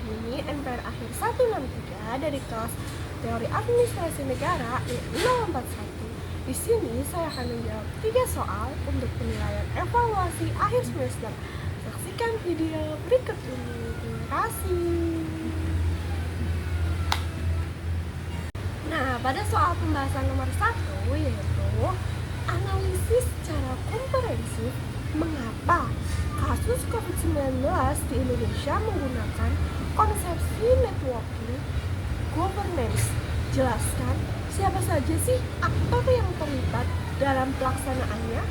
ini NPR akhir 163 dari kelas Teori Administrasi Negara Y041. Di sini saya akan menjawab 3 soal untuk penilaian evaluasi akhir semester. Saksikan video berikut ini. Terima kasih. Nah, pada soal pembahasan nomor 1 yaitu analisis secara komprehensif mengapa kasus COVID-19 di Indonesia menggunakan konsepsi networking governance. Jelaskan siapa saja sih aktor yang terlibat dalam pelaksanaannya,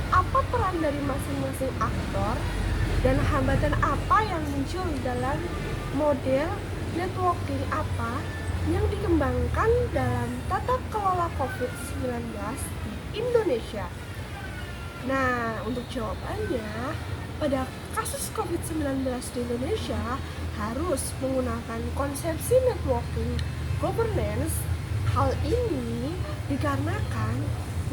apa peran dari masing-masing aktor, dan hambatan apa yang muncul dalam model networking apa yang dikembangkan dalam tata kelola COVID-19 di Indonesia. Nah, untuk jawabannya, pada kasus COVID-19 di Indonesia harus menggunakan konsepsi networking governance. Hal ini dikarenakan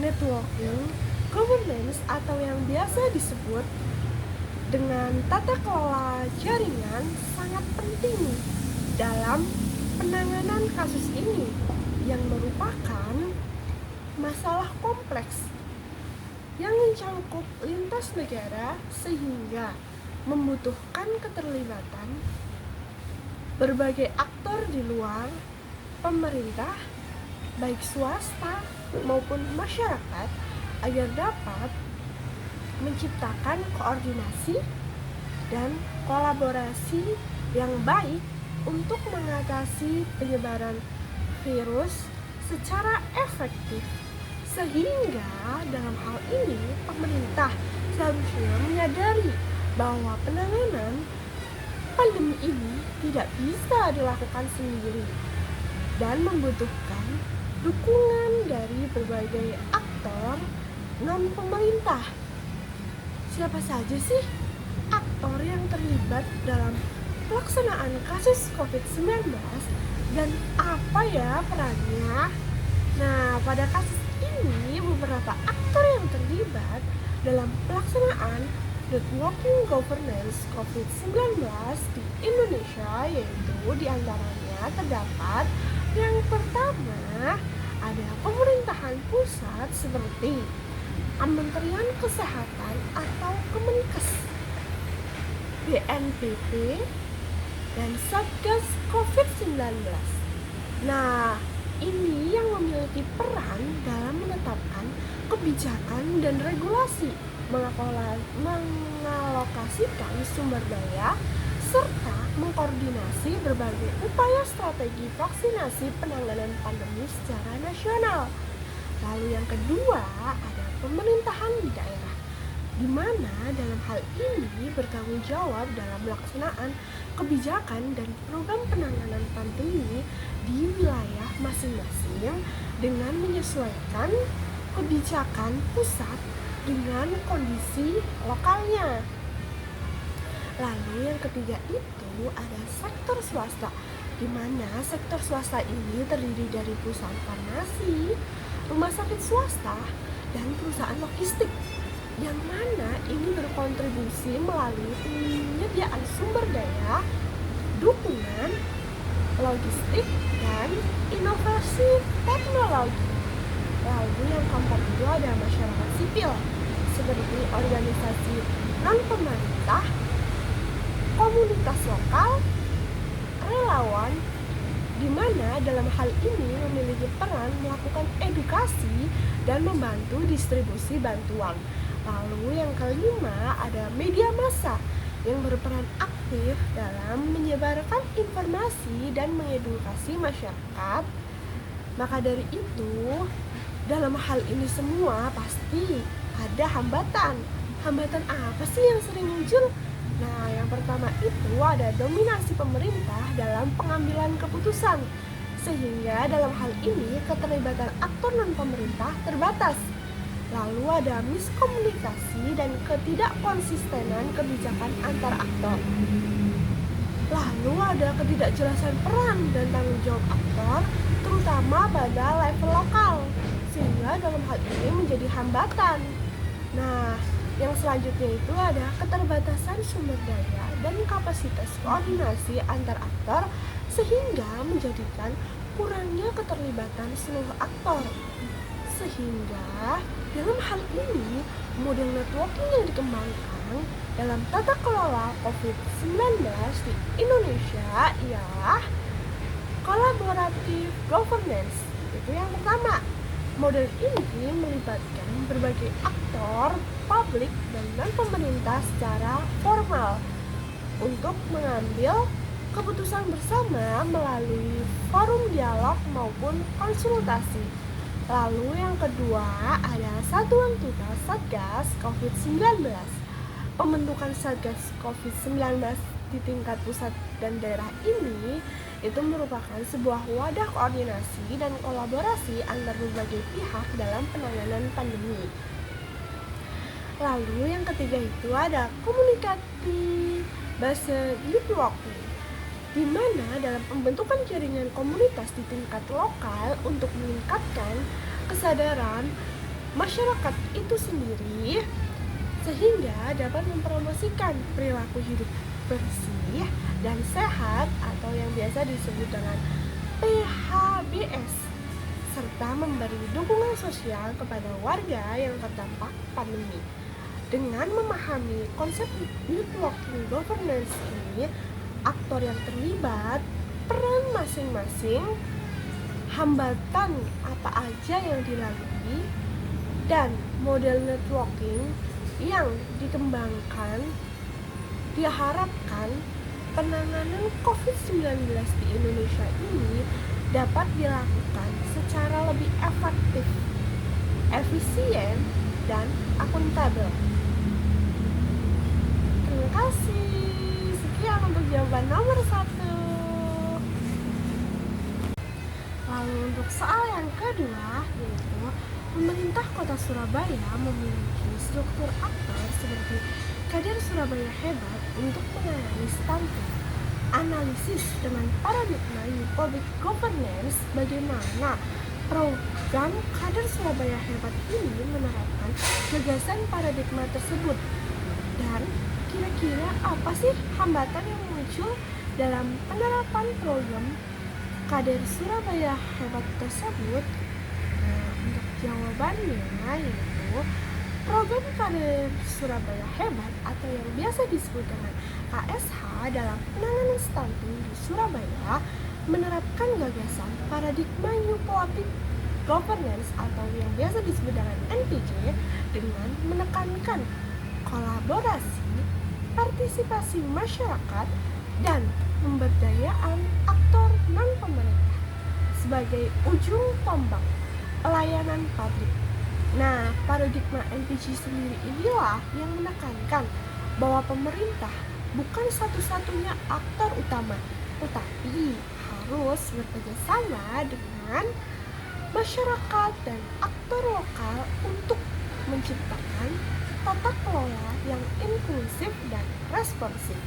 networking governance atau yang biasa disebut dengan tata kelola jaringan sangat penting dalam penanganan kasus ini yang merupakan masalah kompleks yang mencangkup lintas negara sehingga membutuhkan keterlibatan berbagai aktor di luar pemerintah, baik swasta maupun masyarakat, agar dapat menciptakan koordinasi dan kolaborasi yang baik untuk mengatasi penyebaran virus secara efektif. Sehingga dalam hal ini pemerintah seharusnya menyadari bahwa penanganan pandemi ini tidak bisa dilakukan sendiri dan membutuhkan dukungan dari berbagai aktor non-pemerintah. Siapa saja sih aktor yang terlibat dalam pelaksanaan kasus COVID-19 dan apa ya perannya? Nah, pada kasus ini beberapa aktor yang terlibat dalam pelaksanaan networking governance COVID-19 di Indonesia yaitu diantaranya terdapat yang pertama ada pemerintahan pusat seperti Kementerian Kesehatan atau Kemenkes, BNPB, dan Satgas COVID-19. Nah, ini yang memiliki peran dalam menetapkan kebijakan dan regulasi, mengalokasikan sumber daya, serta mengkoordinasi berbagai upaya strategi vaksinasi penanganan pandemi secara nasional. Lalu yang kedua ada pemerintahan di daerah, di mana dalam hal ini bertanggung jawab dalam pelaksanaan kebijakan dan program penanganan pandemi di wilayah masing-masing dengan menyesuaikan kebijakan pusat dengan kondisi lokalnya. Lalu yang ketiga itu ada sektor swasta, di mana sektor swasta ini terdiri dari perusahaan farmasi, rumah sakit swasta, dan perusahaan logistik, yang mana ini berkontribusi melalui penyediaan sumber daya, dukungan, logistik, dan inovasi teknologi. Lalu yang keempat itu ada masyarakat sipil, seperti organisasi non-pemerintah, komunitas lokal, relawan, di mana dalam hal ini memiliki peran melakukan edukasi dan membantu distribusi bantuan. Lalu yang kelima ada media massa yang berperan aktif dalam menyebarkan informasi dan mengedukasi masyarakat. Maka dari itu, dalam hal ini semua pasti ada hambatan. Hambatan apa sih yang sering muncul? Nah, yang pertama itu ada dominasi pemerintah dalam pengambilan keputusan, sehingga dalam hal ini keterlibatan aktor non-pemerintah terbatas. Lalu ada miskomunikasi dan ketidakkonsistenan kebijakan antar aktor. Lalu ada ketidakjelasan peran dan tanggung jawab aktor, terutama pada level lokal, sehingga dalam hal ini menjadi hambatan. Nah, Yang selanjutnya itu ada keterbatasan sumber daya dan kapasitas koordinasi antar aktor sehingga menjadikan kurangnya keterlibatan seluruh aktor. Sehingga dalam hal ini model networking yang dikembangkan dalam tata kelola COVID-19 di Indonesia ialah collaborative governance. Itu yang pertama. Model ini melibatkan berbagai aktor publik dan non-pemerintah secara formal untuk mengambil keputusan bersama melalui forum dialog maupun konsultasi. Lalu yang kedua ada Satuan Tugas Satgas COVID-19. Pembentukan Satgas COVID-19 di tingkat pusat dan daerah ini itu merupakan sebuah wadah koordinasi dan kolaborasi antar berbagai pihak dalam penanganan pandemi. Lalu yang ketiga itu ada komunikasi base networking, di mana dalam pembentukan jaringan komunitas di tingkat lokal untuk meningkatkan kesadaran masyarakat itu sendiri sehingga dapat mempromosikan perilaku hidup bersih dan sehat atau yang biasa disebut dengan PHBS, serta memberi dukungan sosial kepada warga yang terdampak pandemi. Dengan memahami konsep networking governance ini, aktor yang terlibat, peran masing-masing, hambatan apa aja yang dilalui, dan model networking yang dikembangkan, diharapkan penanganan COVID-19 di Indonesia ini dapat dilakukan secara lebih efektif, efisien, dan akuntabel. Terima kasih. Sekian untuk jawaban nomor 1. Lalu untuk soal yang kedua, yaitu pemerintah Kota Surabaya memiliki struktur aktor seperti Kader Surabaya Hebat untuk menangani stunting. Analisis dengan paradigma New Public Governance, bagaimana program Kader Surabaya Hebat ini menerapkan gagasan paradigma tersebut, dan kira-kira apa sih hambatan yang muncul dalam penerapan program Kader Surabaya Hebat tersebut? Nah, untuk jawabannya yaitu program Kader Surabaya Hebat atau yang biasa disebut dengan KSH dalam penanganan stunting di Surabaya menerapkan gagasan paradigma New Public Governance atau yang biasa disebut dengan NPG dengan menekankan kolaborasi, partisipasi masyarakat, dan pemberdayaan aktor non-pemerintah sebagai ujung tombak pelayanan publik. Nah, paradigma NPG sendiri inilah yang menekankan bahwa pemerintah bukan satu-satunya aktor utama, tetapi harus bekerja sama dengan masyarakat dan aktor lokal untuk menciptakan tata kelola yang inklusif dan responsif.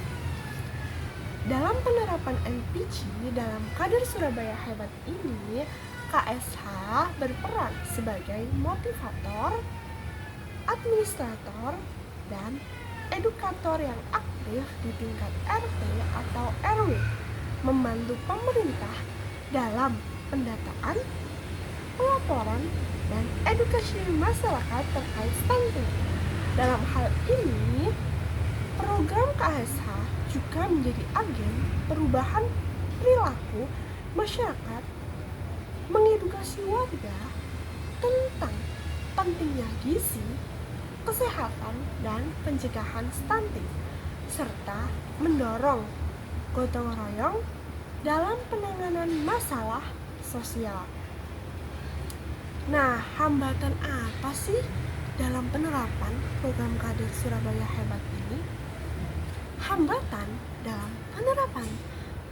Dalam penerapan NPG dalam Kader Surabaya Hebat ini, KSH berperan sebagai motivator, administrator, dan edukator yang aktif di tingkat RT atau RW, membantu pemerintah dalam pendataan, pelaporan, dan edukasi masyarakat terkait stunting. Dalam hal ini, program KSH juga menjadi agen perubahan perilaku masyarakat, mengedukasi warga tentang pentingnya gizi, kesehatan, dan pencegahan stunting, serta mendorong gotong royong dalam penanganan masalah sosial. Nah, hambatan apa sih dalam penerapan program Kader Surabaya Hebat ini? Hambatan dalam penerapan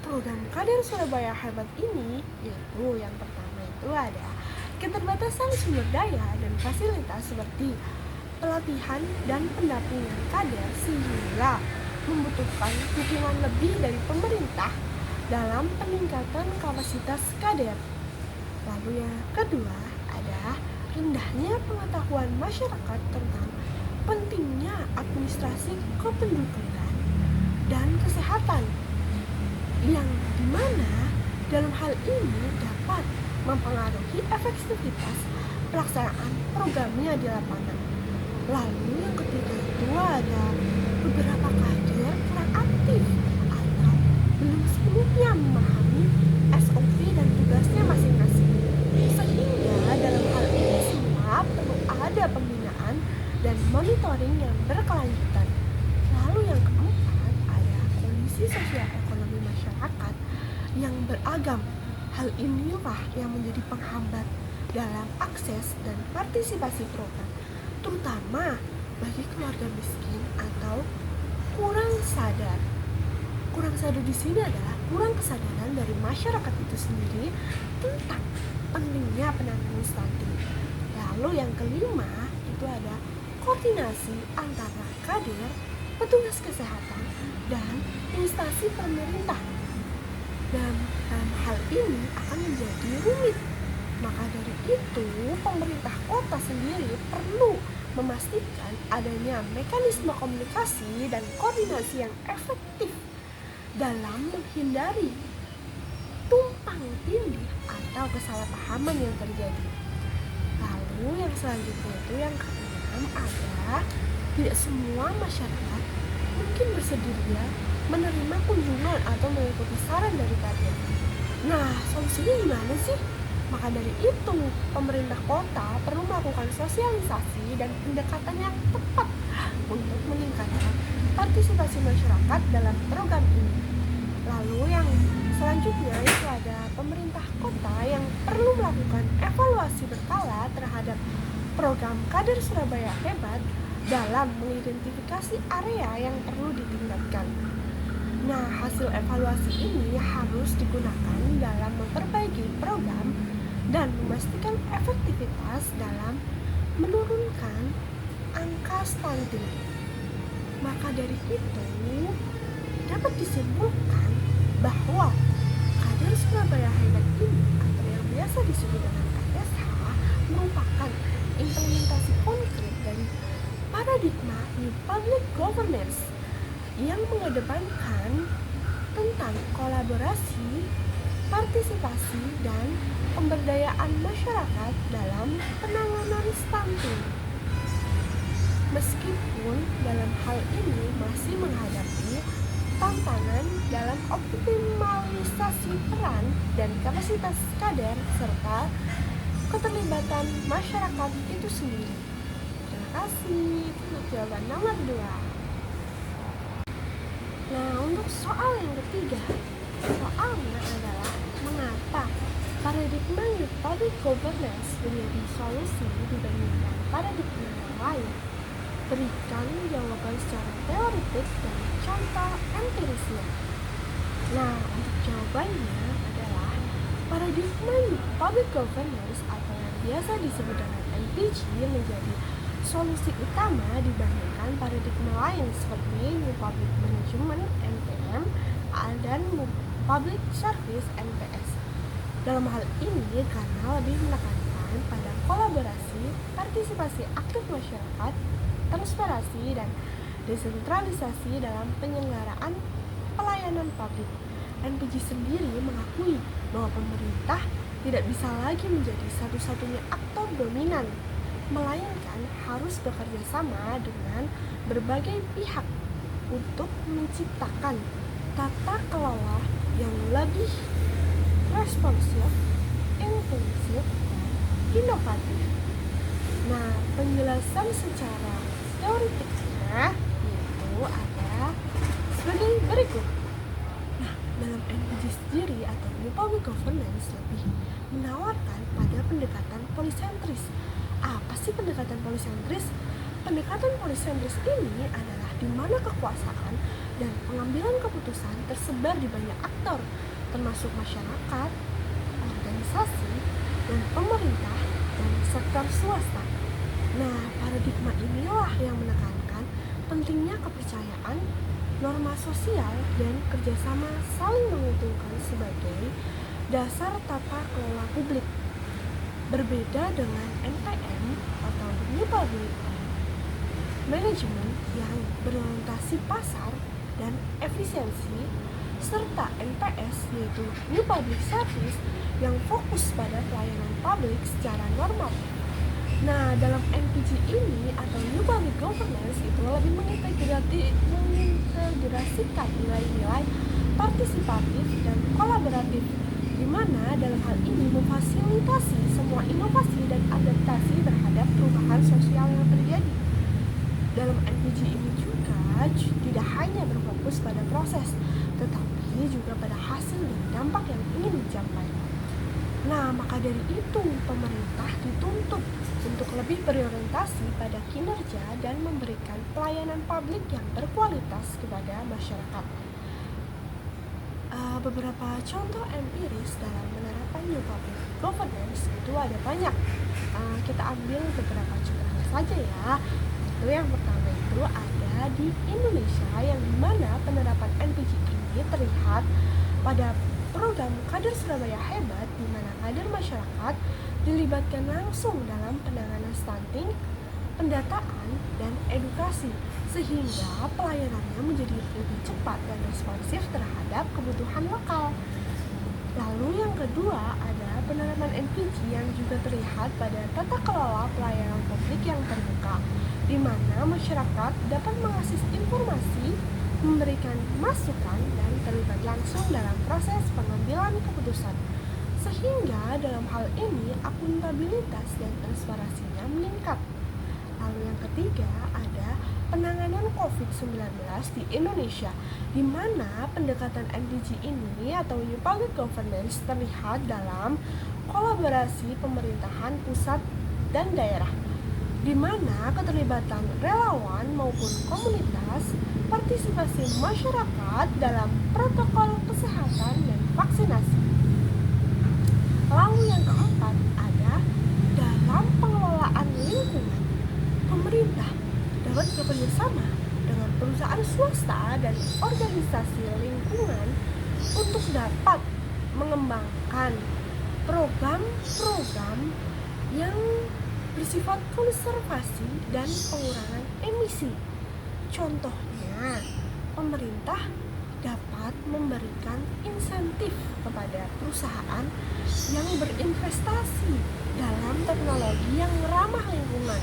program Kader Surabaya Hebat ini yaitu yang pertama itu ada keterbatasan sumber daya dan fasilitas seperti pelatihan dan pendampingan kader sehingga membutuhkan dukungan lebih dari pemerintah dalam peningkatan kapasitas kader. Lalu yang kedua ada rendahnya pengetahuan masyarakat tentang pentingnya administrasi kependudukan dan kesehatan, yang dimana dalam hal ini dapat mempengaruhi efektivitas pelaksanaan programnya di lapangan. Lalu yang ketiga itu ada beberapa kader kurang aktif atau belum sepenuhnya memahami SOP dan tugasnya masing-masing. Sehingga dalam hal ini semua perlu ada pembinaan dan monitoring yang berkelanjutan. Lalu yang keempat ada kondisi sosial ekonomi masyarakat yang beragam. Hal inilah yang menjadi penghambat dalam akses dan partisipasi program, terutama bagi keluarga miskin atau kurang sadar. Kurang sadar di sini adalah kurang kesadaran dari masyarakat itu sendiri tentang pentingnya penanganan stunting. Lalu yang kelima itu ada koordinasi antara kader, petugas kesehatan, dan instansi pemerintah. Dan dalam hal ini akan menjadi rumit. Maka dari itu, pemerintah kota sendiri perlu memastikan adanya mekanisme komunikasi dan koordinasi yang efektif dalam menghindari tumpang tindih atau kesalahpahaman yang terjadi. Lalu yang selanjutnya itu yang keenam adalah tidak semua masyarakat mungkin bersedia menerima kunjungan atau mengikuti saran dari kader. Nah, solusinya gimana sih? Maka dari itu, pemerintah kota perlu melakukan sosialisasi dan pendekatan yang tepat untuk meningkatkan partisipasi masyarakat dalam program ini. Lalu yang selanjutnya itu ada pemerintah kota yang perlu melakukan evaluasi berkala terhadap program Kader Surabaya Hebat dalam mengidentifikasi area yang perlu ditingkatkan. Nah, hasil evaluasi ini harus digunakan dalam memperbaiki program dan memastikan efektivitas dalam menurunkan angka stunting. Maka dari itu, dapat disimpulkan bahwa Kader Surabaya Hebat ini atau yang biasa disebut dengan KSH merupakan implementasi konkret dari paradigma New Public Governance yang mengedepankan tentang kolaborasi, partisipasi, dan pemberdayaan masyarakat dalam penanganan stunting. Meskipun dalam hal ini masih menghadapi tantangan dalam optimalisasi peran dan kapasitas kader serta keterlibatan masyarakat itu sendiri. Terima kasih. Untuk jawaban nomor 2. Nah, untuk soal yang ketiga, soalnya adalah mengapa paradigma New Public Governance menjadi solusi dibandingkan paradigma yang lain. Berikan jawaban secara teoritik dan contoh empirisnya. Nah, untuk jawabannya adalah paradigma New Public Governance atau yang biasa disebut dengan NPG menjadi solusi utama dibandingkan paradigma lain seperti New Public Management (NPM) dan New Public Service (NPS). Dalam hal ini karena lebih menekankan pada kolaborasi, partisipasi aktif masyarakat, transparansi, dan desentralisasi dalam penyelenggaraan pelayanan publik. NPG sendiri mengakui bahwa pemerintah tidak bisa lagi menjadi satu-satunya aktor dominan, melainkan harus bekerja sama dengan berbagai pihak untuk menciptakan tata kelola yang lebih responsif, inklusif, dan inovatif. Nah, penjelasan secara teoritiknya itu ada sebagai berikut. Nah, dalam NPG sendiri atau New Public Governance lebih menawarkan pada pendekatan polisentris. Apa sih pendekatan polisentris? Pendekatan polisentris ini adalah di mana kekuasaan dan pengambilan keputusan tersebar di banyak aktor, termasuk masyarakat, organisasi, dan pemerintah, dan sektor swasta. Nah, paradigma inilah yang menekankan pentingnya kepercayaan, norma sosial, dan kerjasama saling menguntungkan sebagai dasar tata kelola publik. Berbeda dengan NPM atau New Public manajemen yang berorientasi pasar dan efisiensi, serta NPS yaitu New Public Service yang fokus pada pelayanan publik secara normatif. Nah, dalam NPG ini atau New Public Governance itu lebih mengintegrasikan nilai-nilai partisipatif dan kolaboratif, di mana dalam hal ini memfasilitasi semua inovasi dan adaptasi terhadap perubahan sosial yang terjadi. Dalam NPG ini juga tidak hanya berfokus pada proses, tetapi juga pada hasil dan dampak yang ingin dicapai. Nah, maka dari itu pemerintah dituntut untuk lebih berorientasi pada kinerja dan memberikan pelayanan publik yang berkualitas kepada masyarakat. Beberapa contoh empiris dalam menerapkan New Public Governance itu ada banyak. Kita ambil beberapa contohnya saja ya. Itu yang pertama itu ada di Indonesia, yang dimana penerapan NPG ini terlihat pada program Kader Surabaya Hebat, di mana kader masyarakat dilibatkan langsung dalam penanganan stunting, pendataan, dan edukasi, sehingga pelayanannya menjadi lebih cepat dan responsif terhadap kebutuhan lokal. Lalu yang kedua ada penerapan NPG yang juga terlihat pada tata kelola pelayanan publik yang terbuka, di mana masyarakat dapat mengakses informasi, memberikan masukan, dan terlibat langsung dalam proses pengambilan keputusan. Sehingga dalam hal ini akuntabilitas dan transparansinya meningkat. Lalu yang ketiga ada penanganan COVID-19 di Indonesia, di mana pendekatan NPG ini atau New Public Governance terlihat dalam kolaborasi pemerintahan pusat dan daerah, di mana keterlibatan relawan maupun komunitas, partisipasi masyarakat dalam protokol kesehatan dan vaksinasi. Lalu yang keempat ada dalam pengelolaan lingkungan, pemerintah dapat bekerja sama dengan perusahaan swasta dan organisasi lingkungan untuk dapat mengembangkan program-program yang bersifat konservasi dan pengurangan emisi. Contohnya, pemerintah dapat memberikan insentif kepada perusahaan yang berinvestasi dalam teknologi yang ramah lingkungan.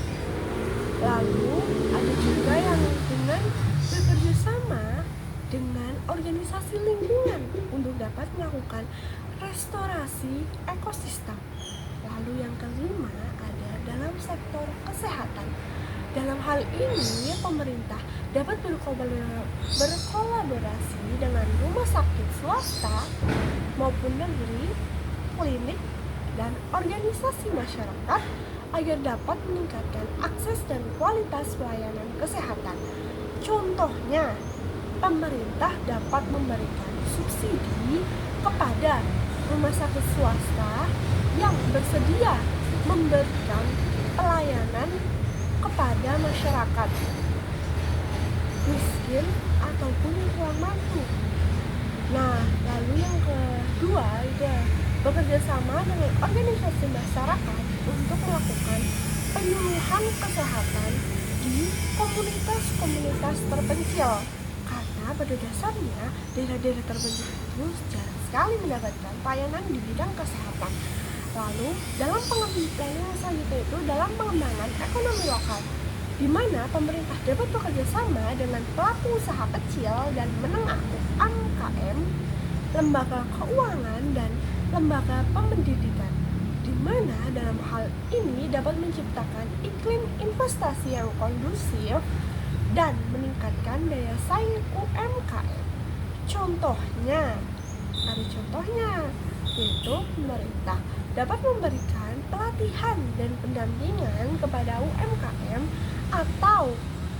Lalu ada juga yang dengan bekerja sama dengan organisasi lingkungan untuk dapat melakukan restorasi ekosistem. Lalu yang kelima ada dalam sektor kesehatan. Dalam hal ini pemerintah dapat berkolaborasi dengan rumah sakit swasta maupun negeri, klinik, dan organisasi masyarakat agar dapat meningkatkan akses dan kualitas pelayanan kesehatan. Contohnya, pemerintah dapat memberikan subsidi kepada rumah sakit swasta yang bersedia memberikan pelayanan kepada masyarakat miskin ataupun yang kurang mampu. Nah, lalu yang kedua itu bekerja sama dengan organisasi masyarakat untuk melakukan penyuluhan kesehatan di komunitas-komunitas terpencil, karena pada dasarnya daerah-daerah terpencil itu jarang sekali mendapatkan pelayanan di bidang kesehatan. Lalu dalam pengembangan selanjutnya itu dalam pengembangan ekonomi lokal, di mana pemerintah dapat bekerja sama dengan pelaku usaha kecil dan menengah UMKM, lembaga keuangan, dan lembaga pendidikan, di mana dalam hal ini dapat menciptakan iklim investasi yang kondusif dan meningkatkan daya saing UMKM. Contohnya, yaitu pemerintah dapat memberikan pelatihan dan pendampingan kepada UMKM, atau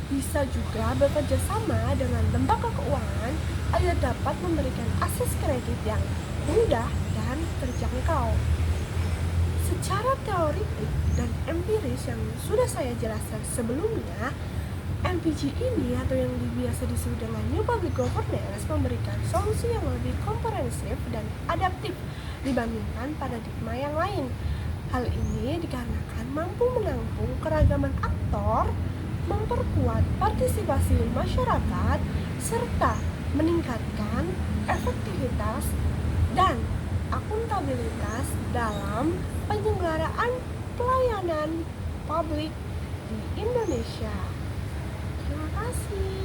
bisa juga bekerja sama dengan lembaga keuangan agar dapat memberikan akses kredit yang mudah dan terjangkau. Secara teoritik dan empiris yang sudah saya jelaskan sebelumnya, NPG ini atau yang biasa disebut dengan New Public Governance memberikan solusi yang lebih komprehensif dan adaptif dibandingkan paradigma yang lain. Hal ini dikarenakan mampu menampung keragaman aktor memperkuat partisipasi masyarakat, serta meningkatkan efektivitas dan akuntabilitas dalam penyelenggaraan pelayanan publik di Indonesia. Terima kasih.